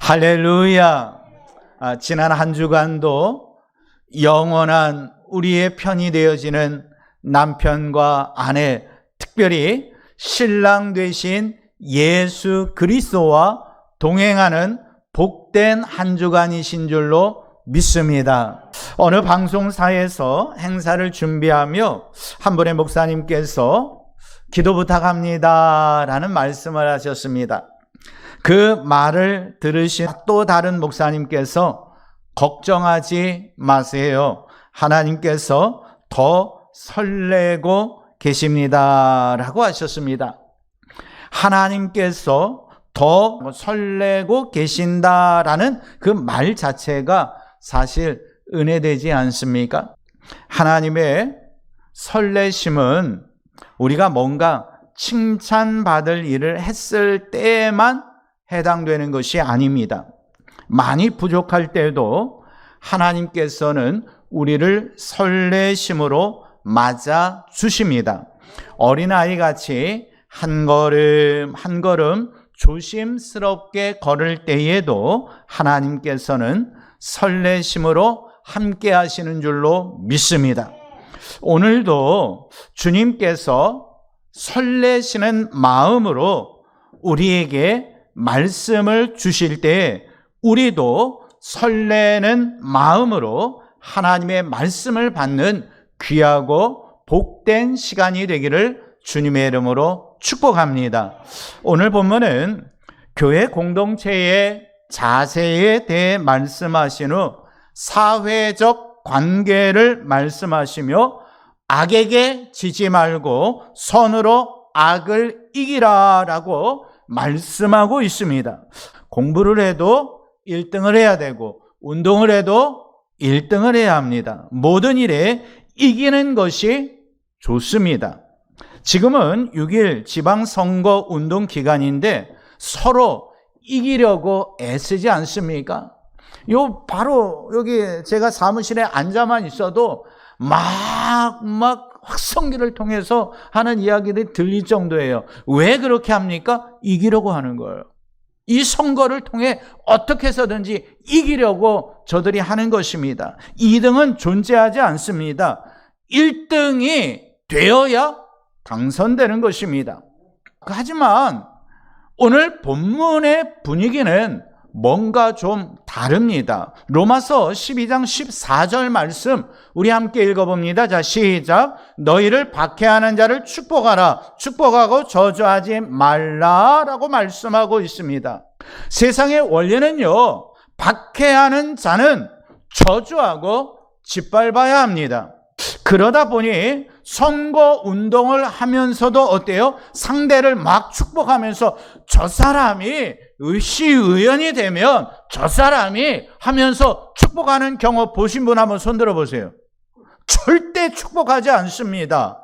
할렐루야. 지난 한 주간도 영원한 우리의 편이 되어지는 남편과 아내, 특별히 신랑 되신 예수 그리스도와 동행하는 복된 한 주간이신 줄로 믿습니다. 어느 방송사에서 행사를 준비하며 한 분의 목사님께서 기도 부탁합니다 라는 말씀을 하셨습니다. 그 말을 들으신 또 다른 목사님께서 걱정하지 마세요. 하나님께서 더 설레고 계십니다 라고 하셨습니다. 하나님께서 더 설레고 계신다라는 그 말 자체가 사실 은혜되지 않습니까? 하나님의 설레심은 우리가 뭔가 칭찬받을 일을 했을 때에만 해당되는 것이 아닙니다. 많이 부족할 때도 하나님께서는 우리를 설레심으로 맞아 주십니다. 어린아이같이 한 걸음 한 걸음 조심스럽게 걸을 때에도 하나님께서는 설레심으로 함께 하시는 줄로 믿습니다. 오늘도 주님께서 설레시는 마음으로 우리에게 말씀을 주실 때 우리도 설레는 마음으로 하나님의 말씀을 받는 귀하고 복된 시간이 되기를 주님의 이름으로 축복합니다. 오늘 본문은 교회 공동체의 자세에 대해 말씀하신 후 사회적 관계를 말씀하시며 악에게 지지 말고 선으로 악을 이기라 라고 말씀하고 있습니다. 공부를 해도 1등을 해야 되고 운동을 해도 1등을 해야 합니다. 모든 일에 이기는 것이 좋습니다. 지금은 6.1 지방선거 운동 기간인데 서로 이기려고 애쓰지 않습니까? 바로 여기 제가 사무실에 앉아만 있어도 막 확성기를 통해서 하는 이야기들이 들릴 정도예요. 왜 그렇게 합니까? 이기려고 하는 거예요. 이 선거를 통해 어떻게 해서든지 이기려고 저들이 하는 것입니다. 2등은 존재하지 않습니다. 1등이 되어야 당선되는 것입니다. 하지만 오늘 본문의 분위기는 뭔가 좀 다릅니다. 로마서 12장 14절 말씀 우리 함께 읽어봅니다. 자, 시작. 너희를 박해하는 자를 축복하라. 축복하고 저주하지 말라라고 말씀하고 있습니다. 세상의 원리는요, 박해하는 자는 저주하고 짓밟아야 합니다. 그러다 보니 선거 운동을 하면서도 어때요? 상대를 막 축복하면서 저 사람이 시의원이 되면 저 사람이 하면서 축복하는 경우 보신 분 한번 손 들어보세요. 절대 축복하지 않습니다.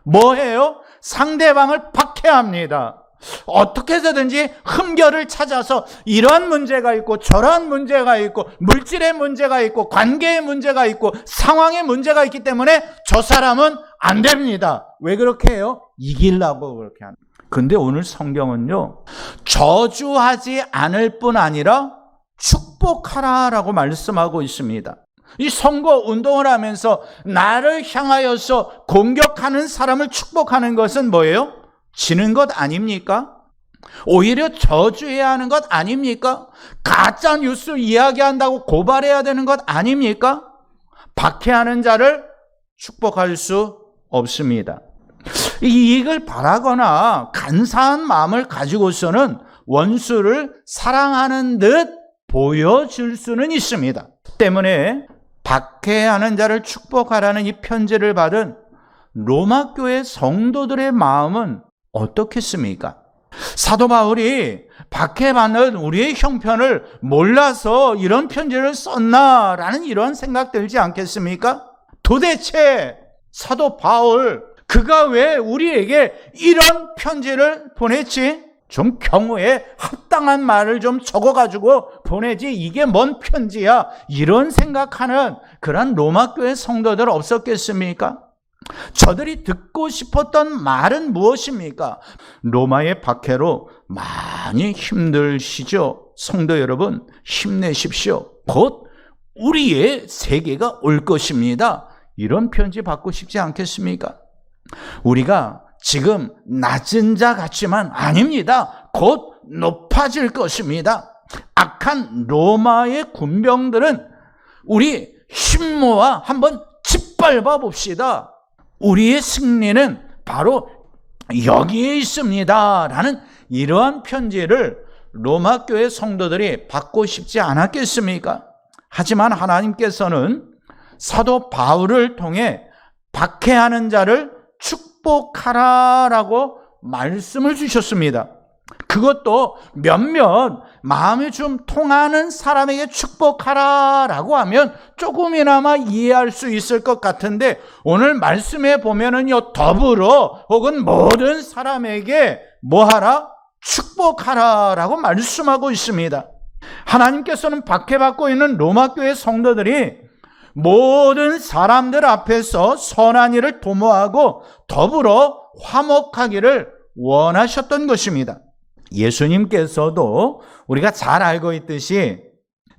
뭐해요? 상대방을 박해합니다. 어떻게 해서든지 흠결을 찾아서 이런 문제가 있고 저런 문제가 있고 물질의 문제가 있고 관계의 문제가 있고 상황의 문제가 있기 때문에 저 사람은 안 됩니다. 왜 그렇게 해요? 이기려고 그렇게 합니다. 근데 오늘 성경은요, 저주하지 않을 뿐 아니라 축복하라라고 말씀하고 있습니다. 이 선거 운동을 하면서 나를 향하여서 공격하는 사람을 축복하는 것은 뭐예요? 지는 것 아닙니까? 오히려 저주해야 하는 것 아닙니까? 가짜 뉴스 이야기한다고 고발해야 되는 것 아닙니까? 박해하는 자를 축복할 수 없습니다. 이익을 바라거나 간사한 마음을 가지고서는 원수를 사랑하는 듯 보여줄 수는 있습니다. 때문에 박해하는 자를 축복하라는 이 편지를 받은 로마 교회 성도들의 마음은 어떻겠습니까? 사도 바울이 박해받는 우리의 형편을 몰라서 이런 편지를 썼나라는 이런 생각 들지 않겠습니까? 도대체 사도 바울 그가 왜 우리에게 이런 편지를 보냈지? 좀 경우에 합당한 말을 좀 적어가지고 보내지 이게 뭔 편지야? 이런 생각하는 그런 로마 교회 성도들 없었겠습니까? 저들이 듣고 싶었던 말은 무엇입니까? 로마의 박해로 많이 힘드시죠? 성도 여러분, 힘내십시오. 곧 우리의 세계가 올 것입니다. 이런 편지 받고 싶지 않겠습니까? 우리가 지금 낮은 자 같지만 아닙니다. 곧 높아질 것입니다. 악한 로마의 군병들은 우리 힘 모아 한번 짓밟아 봅시다. 우리의 승리는 바로 여기에 있습니다. 라는 이러한 편지를 로마 교회 성도들이 받고 싶지 않았겠습니까? 하지만 하나님께서는 사도 바울을 통해 박해하는 자를 축복하라라고 말씀을 주셨습니다. 그것도 몇몇 마음이 좀 통하는 사람에게 축복하라라고 하면 조금이나마 이해할 수 있을 것 같은데, 오늘 말씀에 보면은요, 더불어 혹은 모든 사람에게 뭐하라? 축복하라라고 말씀하고 있습니다. 하나님께서는 박해받고 있는 로마 교회 성도들이 모든 사람들 앞에서 선한 일을 도모하고 더불어 화목하기를 원하셨던 것입니다. 예수님께서도 우리가 잘 알고 있듯이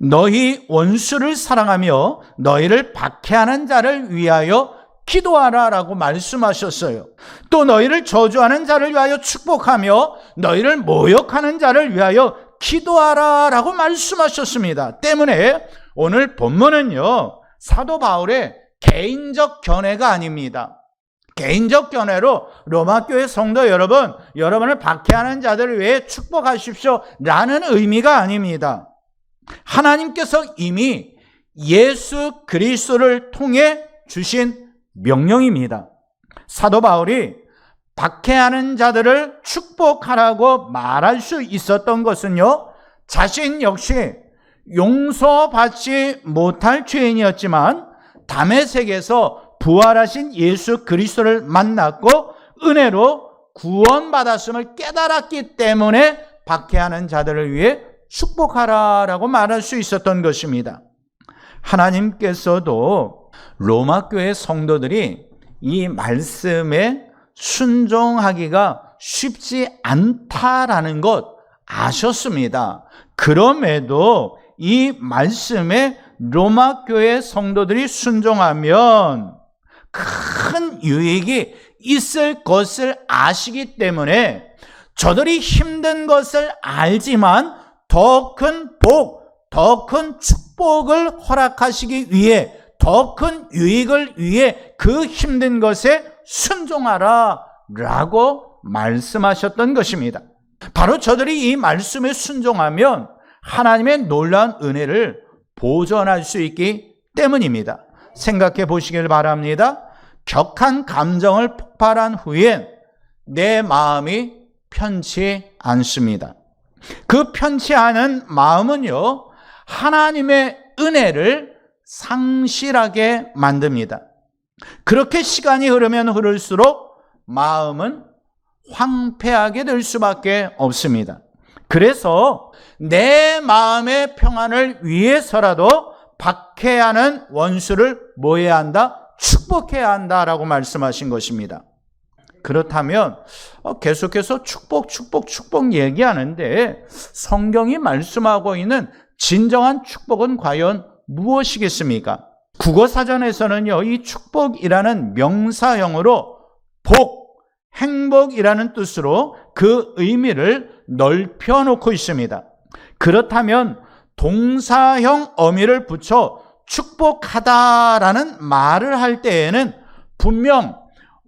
너희 원수를 사랑하며 너희를 박해하는 자를 위하여 기도하라라고 말씀하셨어요. 또 너희를 저주하는 자를 위하여 축복하며 너희를 모욕하는 자를 위하여 기도하라라고 말씀하셨습니다. 때문에 오늘 본문은요, 사도 바울의 개인적 견해가 아닙니다. 개인적 견해로 로마 교회 성도 여러분, 여러분을 박해하는 자들을 위해 축복하십시오 라는 의미가 아닙니다. 하나님께서 이미 예수 그리스도를 통해 주신 명령입니다. 사도 바울이 박해하는 자들을 축복하라고 말할 수 있었던 것은요, 자신 역시 용서받지 못할 죄인이었지만 다메섹에서 부활하신 예수 그리스도를 만났고 은혜로 구원받았음을 깨달았기 때문에 박해하는 자들을 위해 축복하라라고 말할 수 있었던 것입니다. 하나님께서도 로마 교회 성도들이 이 말씀에 순종하기가 쉽지 않다라는 것 아셨습니다. 그럼에도 이 말씀에 로마 교회 성도들이 순종하면 큰 유익이 있을 것을 아시기 때문에 저들이 힘든 것을 알지만 더 큰 복, 더 큰 축복을 허락하시기 위해, 더 큰 유익을 위해 그 힘든 것에 순종하라 라고 말씀하셨던 것입니다. 바로 저들이 이 말씀에 순종하면 하나님의 놀라운 은혜를 보존할 수 있기 때문입니다. 생각해 보시길 바랍니다. 격한 감정을 폭발한 후엔 내 마음이 편치 않습니다. 그 편치 않은 마음은요, 하나님의 은혜를 상실하게 만듭니다. 그렇게 시간이 흐르면 흐를수록 마음은 황폐하게 될 수밖에 없습니다. 그래서 내 마음의 평안을 위해서라도 박해하는 원수를 뭐 해야 한다? 축복해야 한다라고 말씀하신 것입니다. 그렇다면 계속해서 축복 얘기하는데 성경이 말씀하고 있는 진정한 축복은 과연 무엇이겠습니까? 국어사전에서는요, 이 축복이라는 명사형으로 복, 행복이라는 뜻으로 그 의미를 넓혀놓고 있습니다. 그렇다면 동사형 어미를 붙여 축복하다라는 말을 할 때에는 분명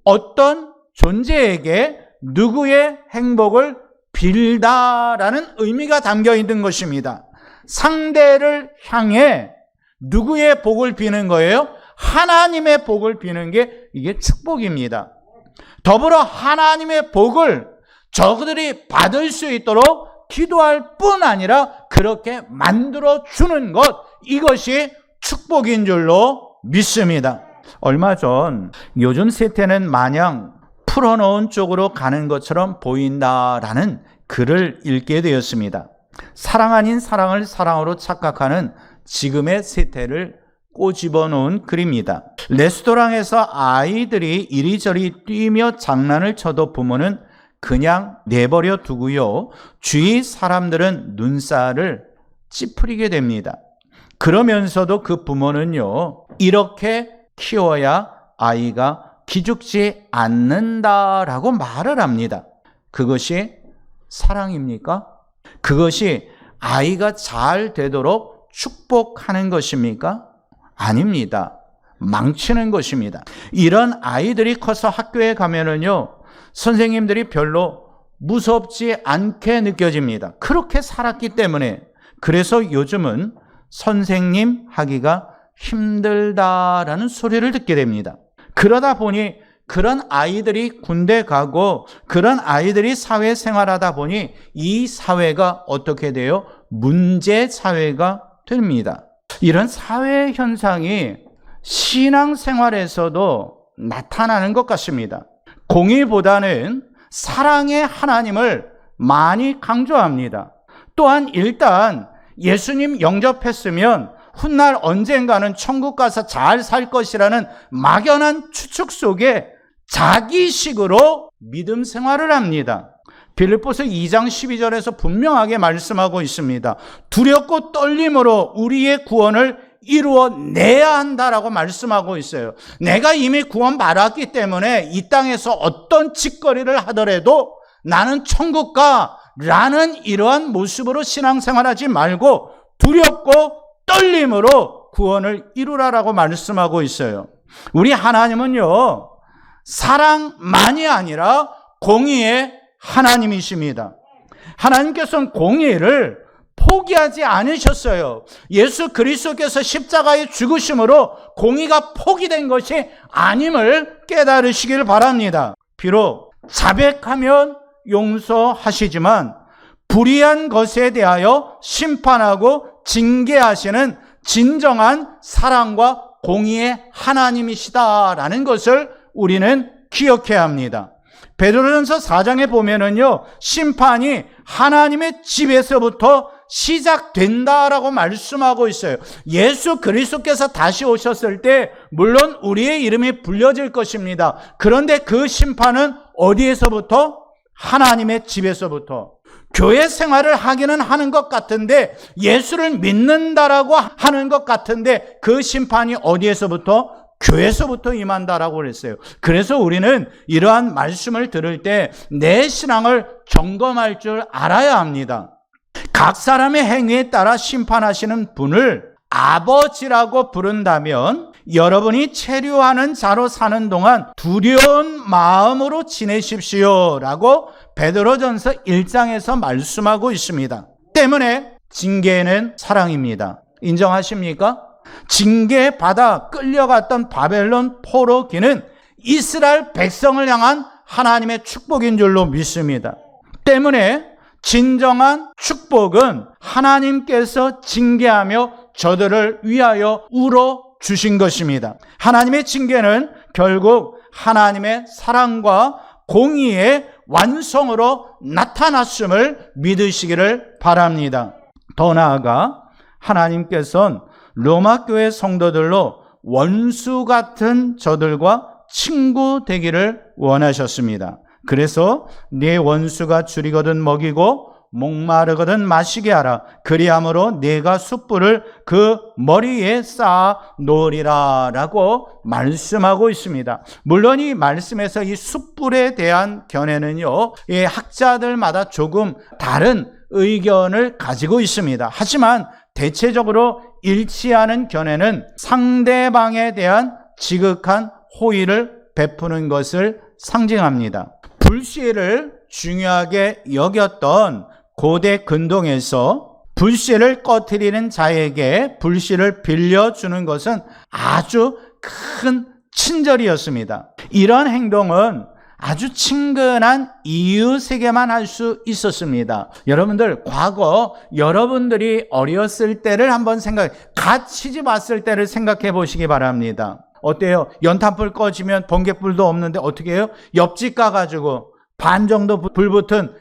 어떤 존재에게 누구의 행복을 빌다라는 의미가 담겨 있는 것입니다. 상대를 향해 누구의 복을 비는 거예요? 하나님의 복을 비는 게 이게 축복입니다. 더불어 하나님의 복을 저들이 받을 수 있도록 기도할 뿐 아니라 그렇게 만들어 주는 것, 이것이 축복인 줄로 믿습니다. 얼마 전 요즘 세태는 마냥 풀어놓은 쪽으로 가는 것처럼 보인다라는 글을 읽게 되었습니다. 사랑 아닌 사랑을 사랑으로 착각하는 지금의 세태를 꼬집어 놓은 글입니다. 레스토랑에서 아이들이 이리저리 뛰며 장난을 쳐도 부모는 그냥 내버려 두고요. 주위 사람들은 눈살을 찌푸리게 됩니다. 그러면서도 그 부모는요, 이렇게 키워야 아이가 기죽지 않는다라고 말을 합니다. 그것이 사랑입니까? 그것이 아이가 잘 되도록 축복하는 것입니까? 아닙니다. 망치는 것입니다. 이런 아이들이 커서 학교에 가면은요, 선생님들이 별로 무섭지 않게 느껴집니다. 그렇게 살았기 때문에. 그래서 요즘은 선생님 하기가 힘들다라는 소리를 듣게 됩니다. 그러다 보니 그런 아이들이 군대 가고 그런 아이들이 사회생활하다 보니 이 사회가 어떻게 돼요? 문제 사회가 됩니다. 이런 사회 현상이 신앙생활에서도 나타나는 것 같습니다. 공의보다는 사랑의 하나님을 많이 강조합니다. 또한 일단 예수님 영접했으면 훗날 언젠가는 천국 가서 잘 살 것이라는 막연한 추측 속에 자기식으로 믿음 생활을 합니다. 빌립보서 2장 12절에서 분명하게 말씀하고 있습니다. 두렵고 떨림으로 우리의 구원을 이루어내야 한다라고 말씀하고 있어요. 내가 이미 구원 받았기 때문에 이 땅에서 어떤 짓거리를 하더라도 나는 천국 가라는 이러한 모습으로 신앙생활하지 말고 두렵고 떨림으로 구원을 이루라라고 말씀하고 있어요. 우리 하나님은요, 사랑만이 아니라 공의의 하나님이십니다. 하나님께서는 공의를 포기하지 않으셨어요. 예수 그리스도께서 십자가에 죽으심으로 공의가 포기된 것이 아님을 깨달으시길 바랍니다. 비록 자백하면 용서하시지만 불의한 것에 대하여 심판하고 징계하시는 진정한 사랑과 공의의 하나님이시다라는 것을 우리는 기억해야 합니다. 베드로전서 4장에 보면은요, 심판이 하나님의 집에서부터 시작된다라고 말씀하고 있어요. 예수 그리스도께서 다시 오셨을 때 물론 우리의 이름이 불려질 것입니다. 그런데 그 심판은 어디에서부터? 하나님의 집에서부터. 교회 생활을 하기는 하는 것 같은데, 예수를 믿는다라고 하는 것 같은데 그 심판이 어디에서부터? 교회에서부터 임한다라고 그랬어요. 그래서 우리는 이러한 말씀을 들을 때 내 신앙을 점검할 줄 알아야 합니다. 각 사람의 행위에 따라 심판하시는 분을 아버지라고 부른다면 여러분이 체류하는 자로 사는 동안 두려운 마음으로 지내십시오라고 베드로전서 1장에서 말씀하고 있습니다. 때문에 징계는 사랑입니다. 인정하십니까? 징계받아 끌려갔던 바벨론 포로기는 이스라엘 백성을 향한 하나님의 축복인 줄로 믿습니다. 때문에 진정한 축복은 하나님께서 징계하며 저들을 위하여 우러 주신 것입니다. 하나님의 징계는 결국 하나님의 사랑과 공의의 완성으로 나타났음을 믿으시기를 바랍니다. 더 나아가 하나님께서는 로마 교회 성도들로 원수 같은 저들과 친구 되기를 원하셨습니다. 그래서 네 원수가 줄이거든 먹이고 목마르거든 마시게 하라. 그리함으로 네가 숯불을 그 머리에 쌓아 놓으리라 라고 말씀하고 있습니다. 물론 이 말씀에서 이 숯불에 대한 견해는요, 이 학자들마다 조금 다른 의견을 가지고 있습니다. 하지만 대체적으로 일치하는 견해는 상대방에 대한 지극한 호의를 베푸는 것을 상징합니다. 불씨를 중요하게 여겼던 고대 근동에서 불씨를 꺼트리는 자에게 불씨를 빌려주는 것은 아주 큰 친절이었습니다. 이런 행동은 아주 친근한 이웃에게만 할 수 있었습니다. 여러분들, 과거 여러분들이 어렸을 때를 한번 갓 시집 왔을 때를 생각해 보시기 바랍니다. 어때요? 연탄불 꺼지면 번갯불도 없는데 어떻게 해요? 옆집 가가지고 반 정도 불붙은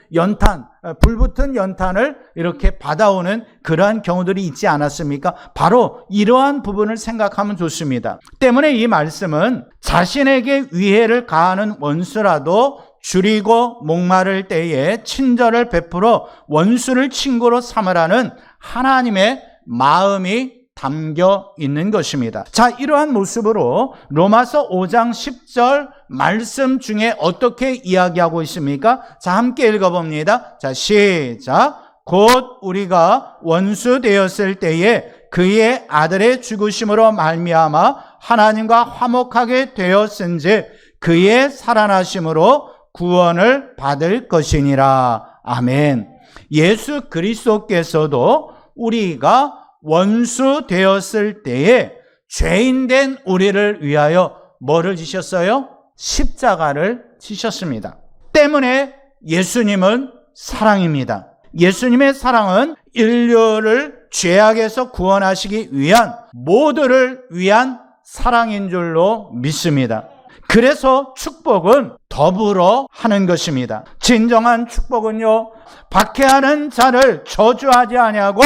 연탄을 이렇게 받아오는 그러한 경우들이 있지 않았습니까? 바로 이러한 부분을 생각하면 좋습니다. 때문에 이 말씀은 자신에게 위해를 가하는 원수라도 줄이고 목마를 때에 친절을 베풀어 원수를 친구로 삼으라는 하나님의 마음이 담겨 있는 것입니다. 자, 이러한 모습으로 로마서 5장 10절 말씀 중에 어떻게 이야기하고 있습니까? 자, 함께 읽어봅니다. 자, 시작. 곧 우리가 원수 되었을 때에 그의 아들의 죽으심으로 말미암아 하나님과 화목하게 되었은즉 그의 살아나심으로 구원을 받을 것이니라. 아멘. 예수 그리스도께서도 우리가 원수 되었을 때에 죄인된 우리를 위하여 뭐를 지셨어요? 십자가를 지셨습니다. 때문에 예수님은 사랑입니다. 예수님의 사랑은 인류를 죄악에서 구원하시기 위한 모두를 위한 사랑인 줄로 믿습니다. 그래서 축복은 더불어 하는 것입니다. 진정한 축복은요, 박해하는 자를 저주하지 아니하고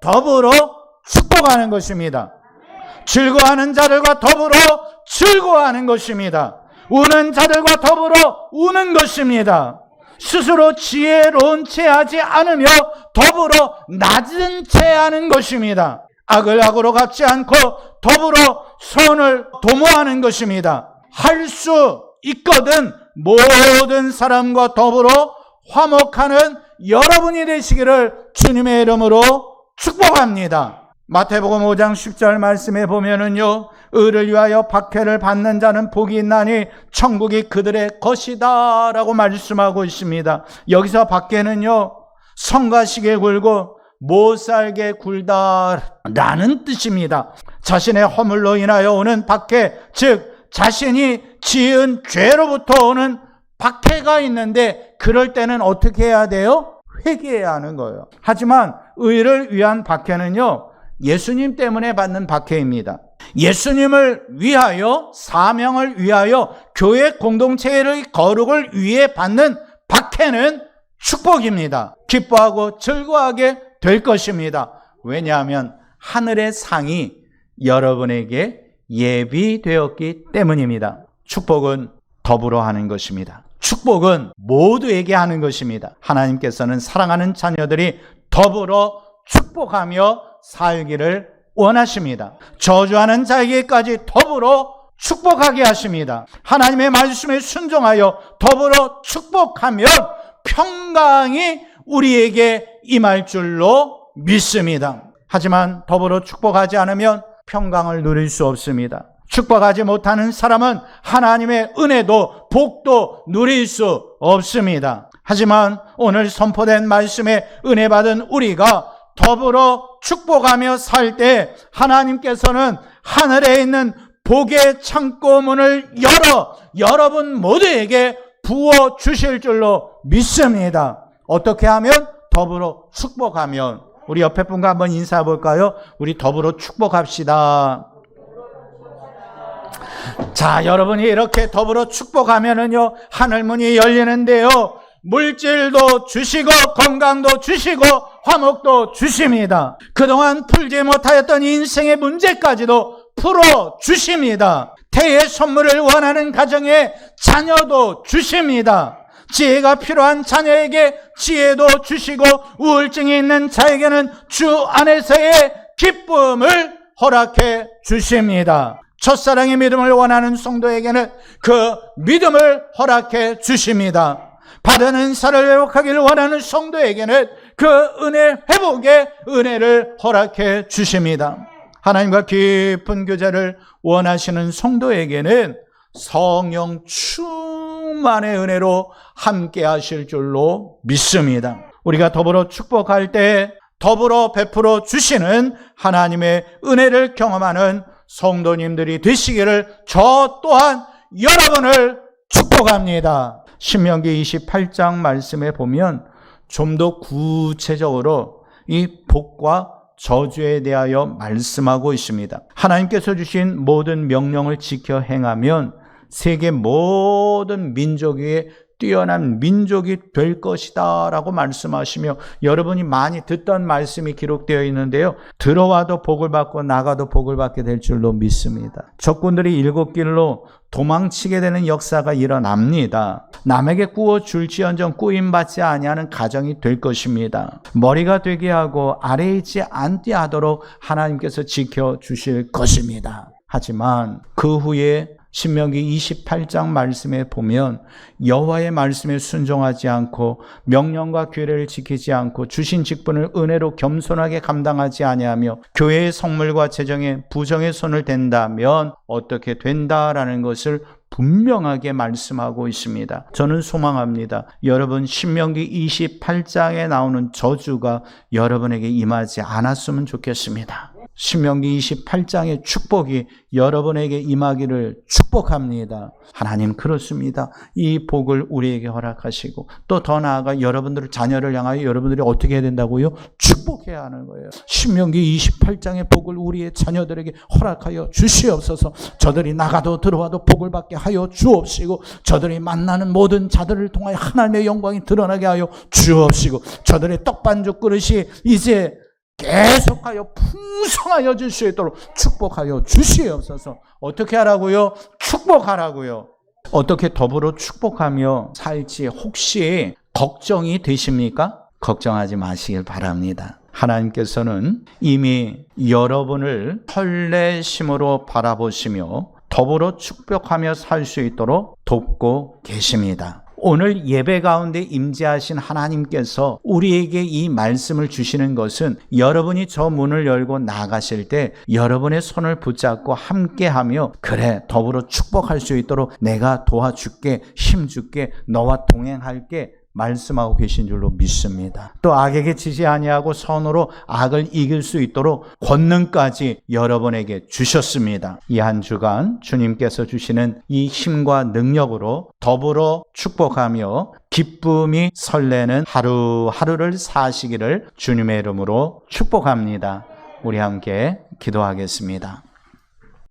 더불어 축복하는 것입니다. 즐거워하는 자들과 더불어 즐거워하는 것입니다. 우는 자들과 더불어 우는 것입니다. 스스로 지혜로운 채 하지 않으며 더불어 낮은 채 하는 것입니다. 악을 악으로 갚지 않고 더불어 선을 도모하는 것입니다. 할 수 있거든 모든 사람과 더불어 화목하는 여러분이 되시기를 주님의 이름으로 축복합니다. 마태복음 5장 10절 말씀에 보면은요, 의를 위하여 박해를 받는 자는 복이 있나니 천국이 그들의 것이다 라고 말씀하고 있습니다. 여기서 박해는요, 성가시게 굴고 못살게 굴다 라는 뜻입니다. 자신의 허물로 인하여 오는 박해, 즉 자신이 지은 죄로부터 오는 박해가 있는데 그럴 때는 어떻게 해야 돼요? 회개해야 하는 거예요. 하지만 의를 위한 박해는요, 예수님 때문에 받는 박해입니다. 예수님을 위하여, 사명을 위하여, 교회 공동체의 거룩을 위해 받는 박해는 축복입니다. 기뻐하고 즐거워하게 될 것입니다. 왜냐하면 하늘의 상이 여러분에게 예비되었기 때문입니다. 축복은 더불어 하는 것입니다. 축복은 모두에게 하는 것입니다. 하나님께서는 사랑하는 자녀들이 더불어 축복하며 살기를 원하십니다. 저주하는 자에게까지 더불어 축복하게 하십니다. 하나님의 말씀에 순종하여 더불어 축복하면 평강이 우리에게 임할 줄로 믿습니다. 하지만 더불어 축복하지 않으면 평강을 누릴 수 없습니다. 축복하지 못하는 사람은 하나님의 은혜도 복도 누릴 수 없습니다. 하지만 오늘 선포된 말씀에 은혜 받은 우리가 더불어 축복하며 살 때 하나님께서는 하늘에 있는 복의 창고 문을 열어 여러분 모두에게 부어 주실 줄로 믿습니다. 어떻게 하면? 더불어 축복하면. 우리 옆에 분과 한번 인사해 볼까요? 우리 더불어 축복합시다. 자, 여러분이 이렇게 더불어 축복하면은요, 하늘문이 열리는데요, 물질도 주시고 건강도 주시고 화목도 주십니다. 그동안 풀지 못하였던 인생의 문제까지도 풀어 주십니다. 태의 선물을 원하는 가정에 자녀도 주십니다. 지혜가 필요한 자녀에게 지혜도 주시고 우울증이 있는 자에게는 주 안에서의 기쁨을 허락해 주십니다. 첫사랑의 믿음을 원하는 성도에게는 그 믿음을 허락해 주십니다. 받은 은사를 회복하기를 원하는 성도에게는 그 은혜 회복의 은혜를 허락해 주십니다. 하나님과 깊은 교제를 원하시는 성도에게는 성령 충만의 은혜로 함께 하실 줄로 믿습니다. 우리가 더불어 축복할 때 더불어 베풀어 주시는 하나님의 은혜를 경험하는 성도님들이 되시기를 저 또한 여러분을 축복합니다. 신명기 28장 말씀에 보면 좀 더 구체적으로 이 복과 저주에 대하여 말씀하고 있습니다. 하나님께서 주신 모든 명령을 지켜 행하면 세계 모든 민족 위에 뛰어난 민족이 될 것이다 라고 말씀하시며, 여러분이 많이 듣던 말씀이 기록되어 있는데요, 들어와도 복을 받고 나가도 복을 받게 될 줄로 믿습니다. 적군들이 일곱 길로 도망치게 되는 역사가 일어납니다. 남에게 꾸어 줄지언정 꾸임받지 아니하는 가정이 될 것입니다. 머리가 되게 하고 아래에 있지 않게 하도록 하나님께서 지켜주실 것입니다. 하지만 그 후에 신명기 28장 말씀에 보면 여호와의 말씀에 순종하지 않고 명령과 규례를 지키지 않고 주신 직분을 은혜로 겸손하게 감당하지 아니하며 교회의 성물과 재정에 부정의 손을 댄다면 어떻게 된다라는 것을 분명하게 말씀하고 있습니다. 저는 소망합니다. 여러분, 신명기 28장에 나오는 저주가 여러분에게 임하지 않았으면 좋겠습니다. 신명기 28장의 축복이 여러분에게 임하기를 축복합니다. 하나님 그렇습니다. 이 복을 우리에게 허락하시고 또 더 나아가 여러분들 자녀를 향하여 여러분들이 어떻게 해야 된다고요? 축복해야 하는 거예요. 신명기 28장의 복을 우리의 자녀들에게 허락하여 주시옵소서. 저들이 나가도 들어와도 복을 받게 하여 주옵시고, 저들이 만나는 모든 자들을 통하여 하나님의 영광이 드러나게 하여 주옵시고, 저들의 떡반죽 그릇이 이제 계속하여 풍성하여 줄 수 있도록 축복하여 주시옵소서. 어떻게 하라고요? 축복하라고요. 어떻게 더불어 축복하며 살지 혹시 걱정이 되십니까? 걱정하지 마시길 바랍니다. 하나님께서는 이미 여러분을 설레심으로 바라보시며 더불어 축복하며 살 수 있도록 돕고 계십니다. 오늘 예배 가운데 임재하신 하나님께서 우리에게 이 말씀을 주시는 것은 여러분이 저 문을 열고 나가실 때 여러분의 손을 붙잡고 함께하며, 그래 더불어 축복할 수 있도록 내가 도와줄게, 힘줄게, 너와 동행할게 말씀하고 계신 줄로 믿습니다. 또 악에게 지지 아니하고 선으로 악을 이길 수 있도록 권능까지 여러분에게 주셨습니다. 이 한 주간 주님께서 주시는 이 힘과 능력으로 더불어 축복하며 기쁨이 설레는 하루하루를 사시기를 주님의 이름으로 축복합니다. 우리 함께 기도하겠습니다.